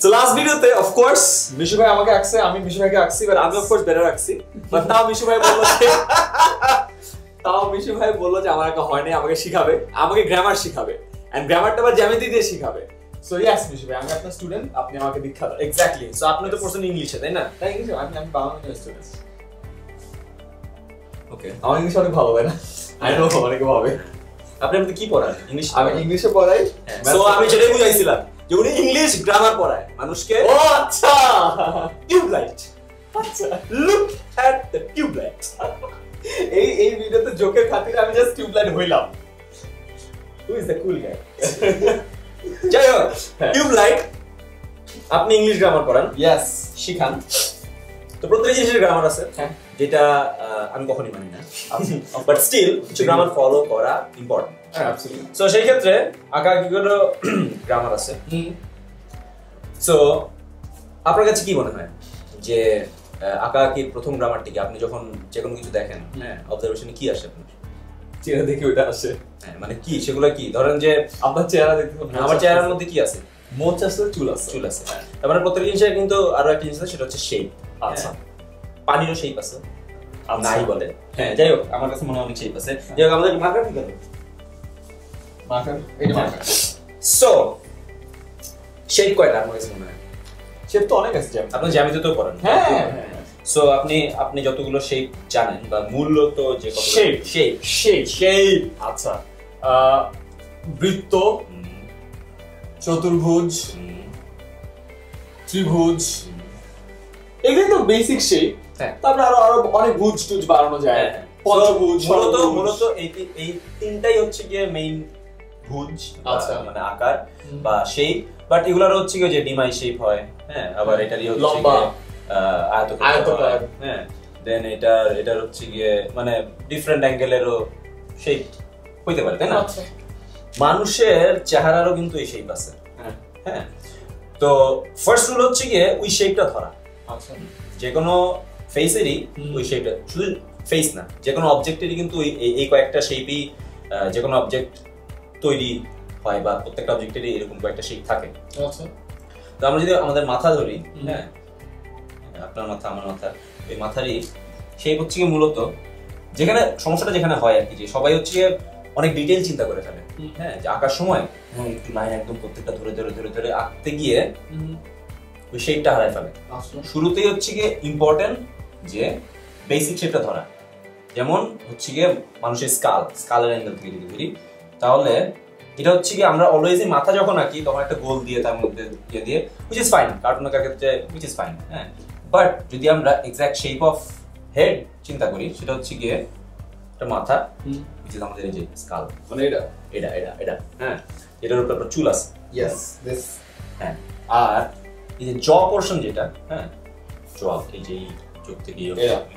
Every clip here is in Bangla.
সো লাস্ট ভিডিওতে অফ কোর্স মিশু ভাই আমাকে আঁকছে, আমি মিশু ভাইকে আঁকছি, বাট আমি অফ কোর্স বেটার আঁকছি। বাট তাও মিশু ভাই বললো যে আমার আঁকা হয় নাই, আমাকে শিখাবে, আমাকে গ্রামার শিখাবে, এন্ড গ্রামারটা আবার জ্যামিতি দিয়ে শিখাবে। সো ইয়েস মিশু ভাই, আমি আপনার স্টুডেন্ট, আপনি আমাকে দীক্ষা দেন। এক্স্যাক্টলি। সো আপনি তো পড়ছেন ইংলিশে, তাই না? তাই ইংলিশে, আমি বাংলা মিডিয়াম স্টুডেন্ট। ওকে, আমার ইংলিশ অনেক ভালো, তাই না? আই নো অনেকে ভাবে। আপনি আমাকে কি পড়ান? ইংলিশ? আমি ইংলিশে পড়াই। সো আমি সেটাই বুঝাইছিলাম যে উনি ইংলিশ গ্রামার পড়ায় মানুষকে। ও আচ্ছা, টিউবলাইট। আচ্ছা, লুক এট দ্য টিউবলাইট। এই ভিডিওতে জোকের খাতিরে আমি জাস্ট টিউবলাইট হইলাম। হু ইজ দ্য কুল গাই? যাই হোক, টিউবলাইট আপনি ইংলিশ গ্রামার পড়ান। ইয়েস, শিখান। তো প্রত্যেক জিনিসের গ্রামার আছে, যেটা আমি কখনোই মানি না, বাট স্টিল কিছু গ্রামার ফলো করা ইম্পর্টেন্ট। সো সেই ক্ষেত্রে আঁকা কিগুলো গ্রামার আছে। সো আপনার কাছে কি মনে হয় যে আঁকা কি প্রথম গ্রামারটি কি? আপনি যখন যে কোনো কিছু দেখেন, হ্যাঁ, অবজারভেশনে কি আসে আপনার? চেহারা দেখে ওইটা আসে। হ্যাঁ, মানে কি সেগুলো কি? ধরেন যে আপনার চেহারা দেখতে, আমার চেহারার মধ্যে কি আছে? মোচ আছে, চুল আছে। চুল আছে। তার মানে প্রত্যেক জিনিসের কিন্তু আরো একটা জিনিস আছে, সেটা হচ্ছে শেপ। আচ্ছা, পানিরও শেপ আছে, নাই বলে। হ্যাঁ, যাই হোক, আমার কাছে মনে হয় অনেক শেপ আছে। যাই হোক, আমাদের মার্কার কি গেল? মার্কার, এই যে মার্কার। সো শেপ কয়টা আমার কাছে মনে হয়? শেপ তো অনেক আছে। আপনি জ্যামিতিতেও পড়েন। হ্যাঁ, সো আপনি যতগুলো শেপ জানেন বা মূলত যে কত শেপ। আচ্ছা, বৃত্ত, চতুর্ভুজ, ত্রিভুজ, এগুলো তো বেসিক শেপ। তারপরে আরো অনেক ভুজ টুজ বানানো যায়। পঞ্চভুজ, মূলত এই তিনটাই হচ্ছে গিয়ে মেইন ভুজ, আচ্ছা, মানে আকার বা শেপ। বাট এগুলার হচ্ছে গিয়ে যে ডিমাই শেপ হয়, হ্যাঁ, আবার এটারই হচ্ছে লম্বা আয়তকার, হ্যাঁ, দেন এটার হচ্ছে গিয়ে মানে ডিফারেন্ট অ্যাঙ্গেলেরও শেপ হইতে পারে, তাই না? মানুষের চেহারারও কিন্তু এই শেপ আছে। হ্যাঁ, তো ফার্স্ট রুল হচ্ছে গিয়ে ওই শেপটা ধরা। আচ্ছা, যে কোনো ফেসেরই ওই শেপটা, শুধু ফেস না, যে কোনো অবজেক্টেরই কিন্তু এই কয়েকটা শেপই, যে কোনো অবজেক্ট তৈরি হয় বা প্রত্যেকটা অবজেক্টেরই এরকম কয়েকটা শেপ থাকে। আচ্ছা, তো আমরা যদি আমাদের মাথা ধরি, হ্যাঁ, আপনার মাথা, আমার মাথা, এই মাথারই শেপ হচ্ছে গিয়ে মূলত যেখানে সমস্যাটা যেখানে হয় আর কি, যে সবাই হচ্ছে গিয়ে অনেক ডিটেইল চিন্তা করে ফেলে। হ্যাঁ, যে আঁকার সময় একটু লাইন একদম প্রত্যেকটা ধরে আঁকতে গিয়ে ওই শেপটা হারায় ফেলে। শুরুতেই হচ্ছে গিয়ে ইম্পর্টেন্ট যে বেসিক শেপটা ধরা। যেমন হচ্ছে গিয়ে মানুষের স্কালের অ্যাঙ্গেল থেকে যদি ধরি, তাহলে এটা হচ্ছে কি আমরা অলওয়েজই মাথা যখন আঁকি তখন একটা গোল দিয়ে তার মধ্যে দিয়ে which is fine, কার্টুন আঁকার ক্ষেত্রে which is fine, হ্যাঁ। বাট যদি আমরা এক্সাক্ট শেপ অফ হেড চিন্তা করি, সেটা হচ্ছে গিয়ে একটা মাথা, which is আমাদের এই যে স্কাল, মানে এটা, হ্যাঁ, এটার উপর একটা চুল আছে। ইয়েস, দিস, হ্যাঁ। আর এই যে জ পোরশন যেটা, হ্যাঁ, জ, এই যে চোখ থেকে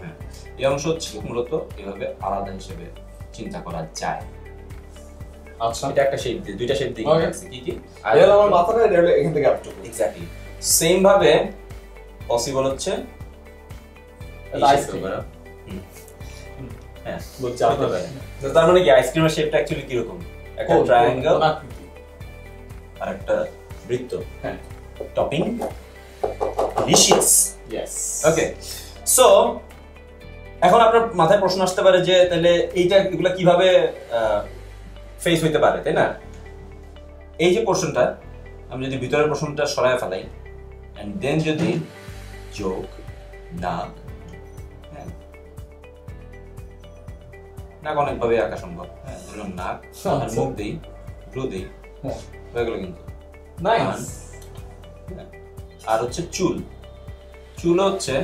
হ্যাঁ, এই অংশ হচ্ছে মূলত এভাবে আলাদা হিসেবে চিন্তা করা যায়। আচ্ছা, এটা একটা শেপ দিয়ে, দুইটা শেপ দিয়ে কি আর আমার মাথাটা এখান থেকে আপটু এক্স্যাক্টলি সেম ভাবে পসিবল হচ্ছে আইসক্রিম। হ্যাঁ, বুঝতে পারবেন। তো তার মানে কি আইসক্রিমের শেপটা অ্যাকচুয়ালি কি রকম? একটা ট্রায়াঙ্গেল আর একটা বৃত্ত, হ্যাঁ, টপিং ডিলিশিয়াস। ইয়েস, ওকে। সো এখন আপনার মাথায় প্রশ্ন আসতে পারে যে তাহলে এগুলা কিভাবে ফেস হইতে পারে, তাই না? এই যে পোরশনটা, আমি যদি ভিতরের পোরশনটা সরায় ফেলাই, এন্ড দেন যদি চোখ, নাক, হ্যাঁ, নাক অনেকভাবে আঁকা সম্ভব, হ্যাঁ, ধরুন নাক আর মুখ দেই, ব্রু দেই, হয়ে গেল কিন্তু। নাইস। আর হচ্ছে চুল হচ্ছে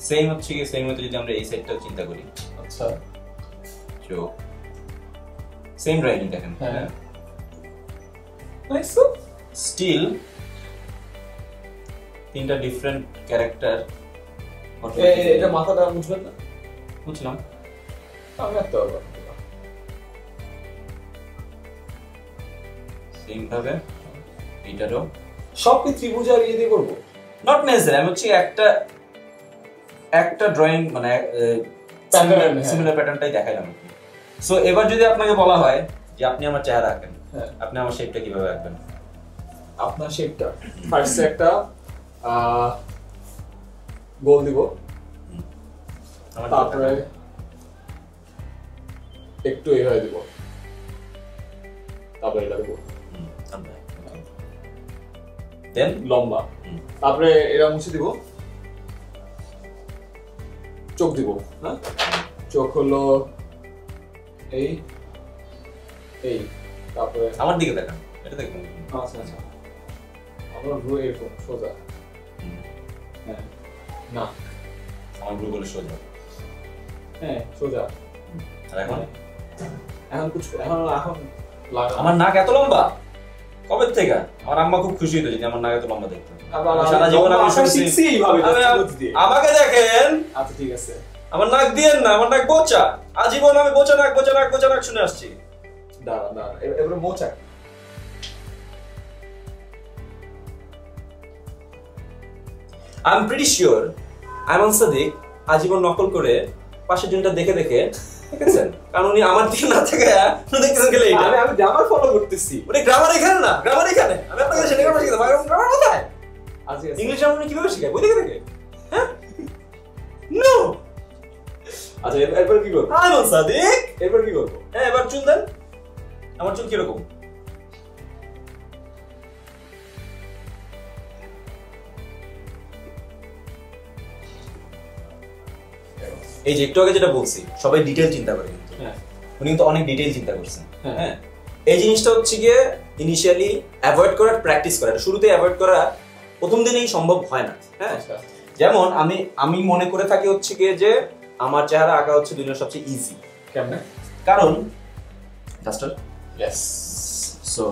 সেম হচ্ছে কি সেম মতো যদি আমরা এই সাইডটাও চিন্তা করি, আচ্ছা, চোখ সেম রাইডিং দেখেন, হ্যাঁ, নাইস। স্টিল তিনটা ডিফারেন্ট ক্যারেক্টার। এটা মাথাটা বুঝবেন না? বুঝলাম, আমি রাখতে পারবো সেম ভাবে এইটারও সব কি ত্রিভুজ আর ইয়ে দিয়ে করবো? নট নেসেসারি, আমি হচ্ছে একটা ড্রয়িং মানে সিমিলার প্যাটার্নটাই দেখাইলাম। সো এবার যদি আপনাকে বলা হয় যে আপনি আমার চেহারা আঁকেন, আপনি আমার শেপটা কিভাবে আঁকবেন? আপনার শেপটা ফার্স্টে একটা গোল দিব, তারপরে একটু এইভাবে দিব, তারপরে এটা দিব, দেন লম্বা, তারপরে এটা মুছে দিব, চোখ দিব, হ্যাঁ চোখ হলো এই এই, তারপরে আমার দিকে দেখান, এটা দেখুন। আচ্ছা আচ্ছা, আমার ব্রু এরকম সোজা, হ্যাঁ না আমার ব্রু বলে সোজা, হ্যাঁ সোজা। আর এখন এখন কিছু এখন এখন আমার নাক এত লম্বা কবে থেকে? আমার আম্মা খুব খুশি হতো যদি আমার নাক এত লম্বা দেখতো। সারা জীবন আমি শিখছি এইভাবে, আমাকে দেখেন। আচ্ছা ঠিক আছে, আমার নাক দিয়েন না, আমার নাক বোচা, আজীবন আমি বোচা নাক বোচা নাক বোচা নাক শুনে আসছি। দাঁড়া দাঁড়া, এবারে মোচা। I'm pretty sure Ayman Sadiq আজীবন নকল করে পাশের জনটা দেখে দেখে দেখেছেন, কারণ উনি আমার দিকে না থেকে দেখতেছেন গেলে এটা আমি গ্রামার ফলো করতেছি। ওটা গ্রামার এখানে না, গ্রামার এখানে। আমি আপনাকে সেটা করে শিখাতে পারি, গ্রামার কোথায়? আচ্ছা ইংলিশ আমরা কিভাবে শিখাই? বই দেখে দেখে? হ্যাঁ নো। আচ্ছা এরপর কি করব? আইমান সাদিক এরপর কি করব? হ্যাঁ এবার চুল দেন। আমার চুল কিরকম? এই যে একটু আগে যেটা বলছি, সবাই ডিটেইল চিন্তা করে কিন্তু উনি কিন্তু অনেক ডিটেইল চিন্তা করছেন। হ্যাঁ এই জিনিসটা হচ্ছে গিয়ে ইনিশিয়ালি অ্যাভয়েড করার প্র্যাকটিস করা, শুরুতে অ্যাভয়েড করা প্রথম দিনেই সম্ভব হয় না। হ্যাঁ যেমন আমি মনে করে থাকি হচ্ছে গিয়ে যে আমার চেহারা আঁকা হচ্ছে দুনিয়ার সবচেয়ে ইজি। কেমনে? কারণ ডাস্টার ইয়েস, সো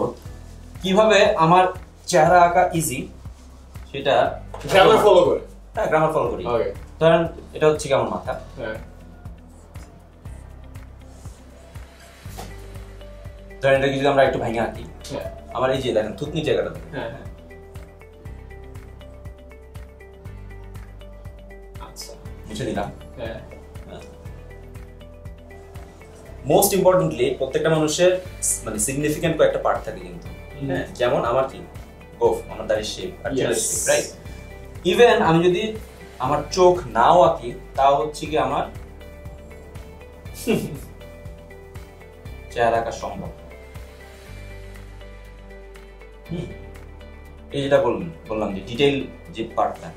কিভাবে আমার চেহারা আঁকা ইজি সেটা গ্রামার ফলো করে। হ্যাঁ গ্রামার ফলো করি। ওকে ধরেন এটা হচ্ছে কি আমার মাথা, হ্যাঁ ধরেন এটা যদি আমরা একটু ভেঙে আঁকি, হ্যাঁ আমার এই যে দেখেন থুতনি জায়গাটা, হ্যাঁ হ্যাঁ আচ্ছা মুছে দিলাম। হ্যাঁ মোস্ট ইম্পর্টেন্টলি প্রত্যেকটা মানুষের মানে সিগনিফিকেন্ট কয়েকটা পার্ট থাকে কিন্তু। হ্যাঁ যেমন আমার কি গোফ, আমার দাড়ির শেপ আর চুলের শেপ, রাইট? ইভেন আমি যদি আমার চোখ নাও আঁকি তাও হচ্ছে কি আমার চেহারা আঁকা সম্ভব। এই যেটা বললাম যে ডিটেইল যে পার্টটা,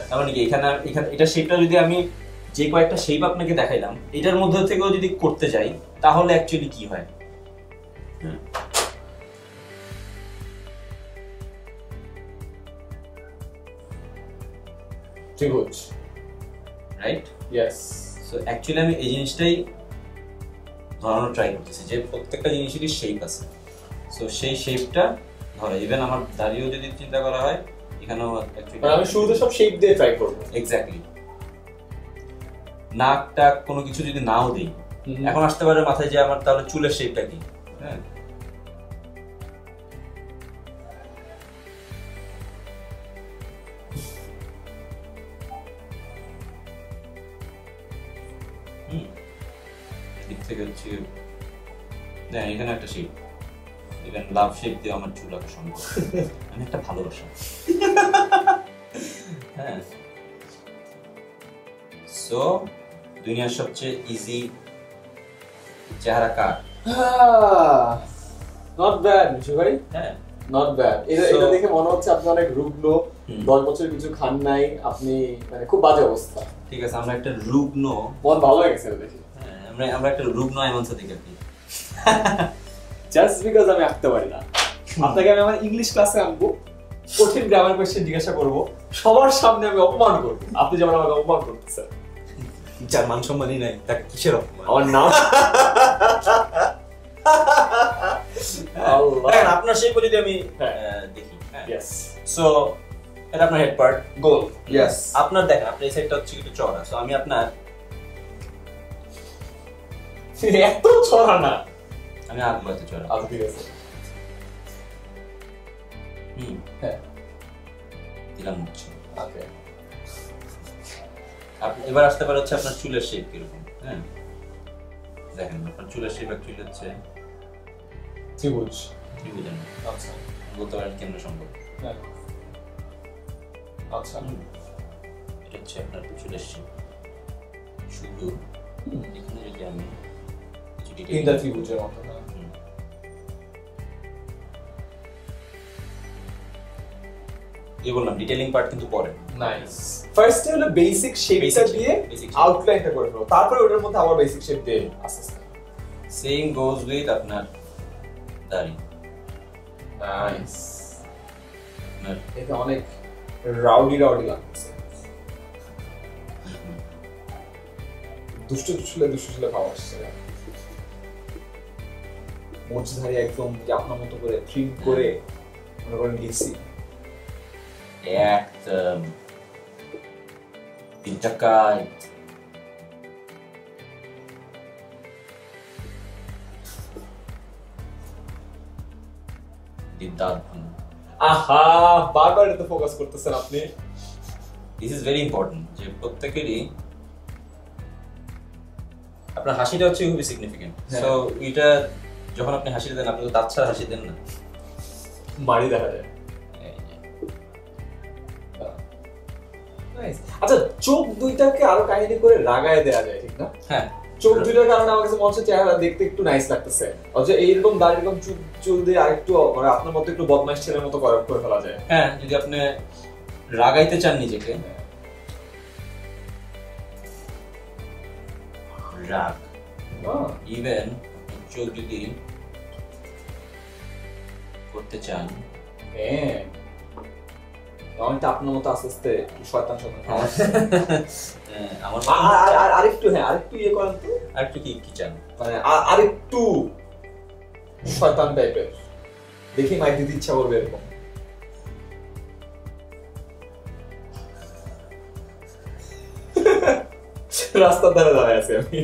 তার মানে কি এখানে এটা শেপটা যদি আমি যে কয়েকটা শেপ আপনাকে দেখাইলাম এটার মধ্যে থেকেও যদি করতে যাই তাহলে অ্যাকচুয়ালি কি হয়? ত্রিভুজ, রাইট? ইয়েস। সো অ্যাকচুয়ালি আমি এই জিনিসটাই ধরানোর ট্রাই করতেছি যে প্রত্যেকটা জিনিসেরই শেপ আছে। সো সেই শেপটা ধরে ইভেন আমার দাড়িও যদি চিন্তা করা হয় এখানেও অ্যাকচুয়ালি আমি শুরুতে সব শেপ দিয়ে ট্রাই করব। এক্স্যাক্টলি। নাকটা কোনো কিছু যদি নাও দেই, এখন আসতে পারে মাথায় যে আমার তাহলে চুলের শেপটা কি? হ্যাঁ দিক থেকে হচ্ছে দেখেন এখানে একটা শেপ, ইভেন লাভ শেপ দিয়ে আমার চুল আঁকা সম্ভব। আমি একটা ভালোবাসা। হ্যাঁ সো দুনিয়ার সবচেয়ে ইজি চেহারা কার? নট ব্যাড মিশু ভাই, হ্যাঁ নট ব্যাড। এটা দেখে মনে হচ্ছে আপনি অনেক রুগ্ন, 10 বছর কিছু খান নাই, আপনি মানে খুব বাজে অবস্থা। ঠিক আছে আমরা একটা রুগ্ন, মন ভালো হয়ে গেছে দেখি। হ্যাঁ আমরা একটা রুগ্ন আইমান সাদিক আর কি। জাস্ট বিকজ আমি আঁকতে পারি না, আপনাকে আমি আমার ইংলিশ ক্লাসে আনবো, কঠিন গ্রামার কোশ্চেন জিজ্ঞাসা করবো, সবার সামনে আমি অপমান করবো, আপনি যেমন আমাকে অপমান করতেছেন। যার মান সম্মানই নাই তাকে কিসের অপমান? আমার নাম আল্লাহ। দেখেন আপনার শেপ যদি আমি দেখি, ইয়েস, সো এটা আপনার হেড পার্ট, গোল, ইয়েস। আপনার দেখেন আপনার এই সাইডটা হচ্ছে একটু চওড়া, সো আমি আপনার এত ছড়া না, আমি আঁকবো এত চওড়া। আচ্ছা ঠিক আছে, হ্যাঁ দিলাম হচ্ছে। ওকে এবার আসতে পারে হচ্ছে আপনার চুলের শেপ কিরকম। হ্যাঁ দেখেন আপনার চুলের শেপ অ্যাকচুয়ালি হচ্ছে ত্রিভুজ ত্রিভুজের না। আচ্ছা বলতে পারেন কেন্দ্র সম্পর্ক। হ্যাঁ আচ্ছা এটা হচ্ছে আপনার চলে এসছে শুধু এখানে যদি আমি তিনটা ত্রিভুজের মতো না এই বললাম ডিটেইলিং পার্ট কিন্তু পরে। নাইস ফার্স্ট হলো বেসিক শেপটা দিয়ে আউটলাইনটা করে ফেলো, তারপরে ওটার মধ্যে আবার বেসিক শেপ দিয়ে আস্তে আস্তে সেম গোজ উইথ আপনার দাড়ি। নাইস এটা অনেক রাউডি লাগছে, দুষ্ট ছেলে পাওয়া আসছে মোচধারী একদম আপনার মতো করে ট্রিম করে মনে করেন লিখছি একদম তিনটাকায় আহা বারবার এটাতে ফোকাস করতেছেন আপনি। দিস ইজ ভেরি ইম্পর্টেন্ট যে প্রত্যেকেরই আপনার হাসিটা হচ্ছে খুবই সিগনিফিকেন্ট। সো এটা যখন আপনি হাসি দেন আপনি তো দাঁত ছাড়া হাসি দেন না, মারি দেখা যায়। আচ্ছা চোখ দুইটাকে আরো কাহিনী করে রাগায় দেয়া যায় ঠিক না? হ্যাঁ চোখ দুইটার কারণে আমার কাছে মনে হচ্ছে চেহারা দেখতে একটু নাইস লাগতেছে, অথচ এইরকম দাড়ি এরকম চুল দিয়ে আরেকটু মানে আপনার মতো একটু বদমাইশ ছেলের মতো করে ফেলা যায়। হ্যাঁ যদি আপনি রাগাইতে চান নিজেকে, রাগ ইভেন চোখ যদি করতে চান আপনার মতো আস্তে আস্তে শয়তান আরেকটু ইয়ে করেন তো, আরেকটু কি চান মানে আরেকটু শয়তান টাইপের দেখি মাই দিতে ইচ্ছা করবে এরকম। রাস্তার ধারে দাঁড়ায় আছি আমি।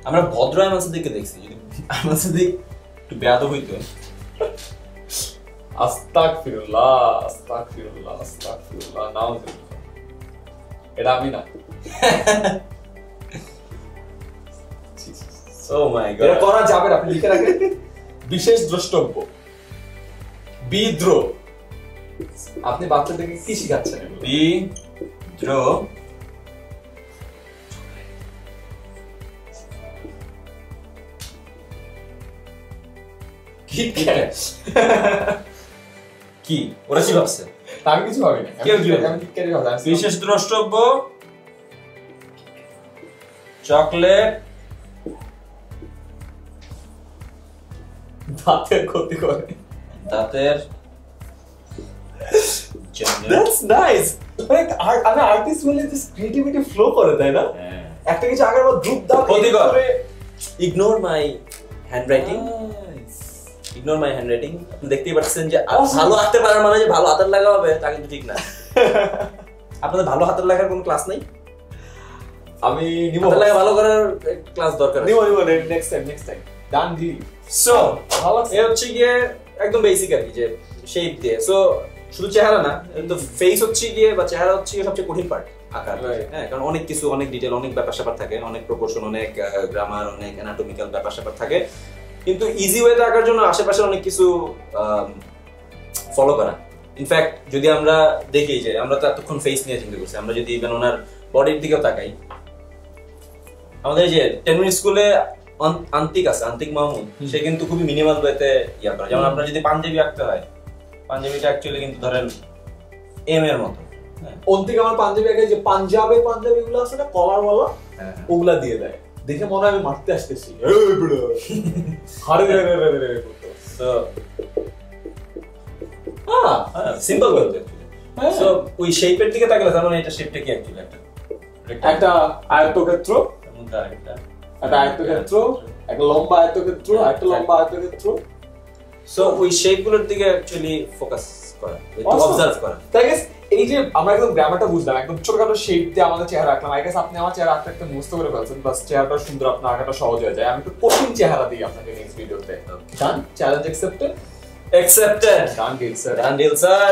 আমরা ভদ্র আমাদের দিকে দেখছি, যদি আমাদের দিক একটু বেয়াদব হইতো। আস্তাগফিরুল্লাহ আস্তাগফিরুল্লাহ আস্তাগফিরুল্লাহ নাউযুবিল্লাহ, এটা আমি না। ও মাই গড, এটা করা যাবে না, আপনি লিখে রাখেন বিশেষ দ্রষ্টব্য বিদ্রোহ। আপনি বাচ্চাদেরকে কি শিখাচ্ছেন? বিদ্রোহ কি ওরা কি ভাবছে? আমি কিছু ভাবি না, বিশেষ দ্রষ্টব্য চকলেট দাঁতের ক্ষতি করে, দাঁতের দ্যাটস নাইস। লাইক আমি আর্টিস্ট বলে দিস ক্রিয়েটিভিটি ফ্লো করে তাই না? একটা কিছু আগের মত ধূপ দাও ক্ষতি করে। ইগনোর মাই হ্যান্ডরাইটিং, ইগনোর মাই হ্যান্ডরাইটিং। আপনি দেখতেই পাচ্ছেন যে ভালো আঁকতে পারার মানে যে ভালো হাতের লাগা হবে তা কিন্তু ঠিক না। আপনাদের ভালো হাতের লাগার কোনো ক্লাস নাই? আমি নিব, হাতের লাগা ভালো করার ক্লাস দরকার। নিব নেক্সট টাইম ডান দি। সো এই হচ্ছে গিয়ে একদম বেসিক আর কি, যে শেপ দিয়ে। সো শুধু চেহারা না, কিন্তু ফেস হচ্ছে গিয়ে বা চেহারা হচ্ছে গিয়ে সবচেয়ে কঠিন পার্ট আঁকার। হ্যাঁ, কারণ অনেক কিছু, অনেক ডিটেল, অনেক ব্যাপার স্যাপার থাকে, অনেক প্রপোর্শন, অনেক গ্রামার, অনেক অ্যানাটমিক্যাল ব্যাপার স্যাপার থাকে। কিন্তু ইজি ওয়েতে আঁকার জন্য আশেপাশে অনেক কিছু ফলো করা। ইনফ্যাক্ট যদি আমরা দেখি যে আমরা তো এতক্ষণ ফেস নিয়ে চিন্তা করছি, আমরা যদি ইভেন ওনার বডির দিকেও তাকাই, আমাদের যে 10 মিনিট স্কুলে আন্তিক আছে, আন্তিক মাহমুদ, সে কিন্তু খুবই মিনিমাল ওয়েতে ইয়া করে। যেমন আপনার যদি পাঞ্জাবি আঁকতে হয়, পাঞ্জাবিটা অ্যাকচুয়ালি কিন্তু ধরেন এম এর মতো। অন্তিক আমার পাঞ্জাবি আঁকে, যে পাঞ্জাবিগুলো আছে না কলারওয়ালা, ওগুলা দিয়ে দেয়, দেখে মনে হয় আমি মারতে আসতেছি। সিম্পল বলতে সো ওই শেপের দিকে তাকালে তার মানে এটা শেপটা কি অ্যাকচুয়ালি একটা আয়তক্ষেত্র, একটা আয়তক্ষেত্র, একটা লম্বা আয়তক্ষেত্র, একটা লম্বা আয়তক্ষেত্র। সো ওই শেপগুলোর দিকে অ্যাকচুয়ালি ফোকাস করা, অবজার্ভ করা। তাই গেস এই যে আমরা একদম গ্রামারটা বুঝলাম, একদম ছোটখাটো শেপ দিয়ে আমাদের চেহারা আঁকলাম। আই গেস আপনি আমার চেহারা আঁকতে একটা মুখস্থ করে ফেলছেন, বাস চেহারাটা সুন্দর, আপনার আঁকাটা সহজ হয়ে যায়। আমি একটু কঠিন চেহারা দিই আপনাকে নেক্সট ভিডিওতে। Done, challenge accepted. Accepted. Done deal, sir. Done deal, sir.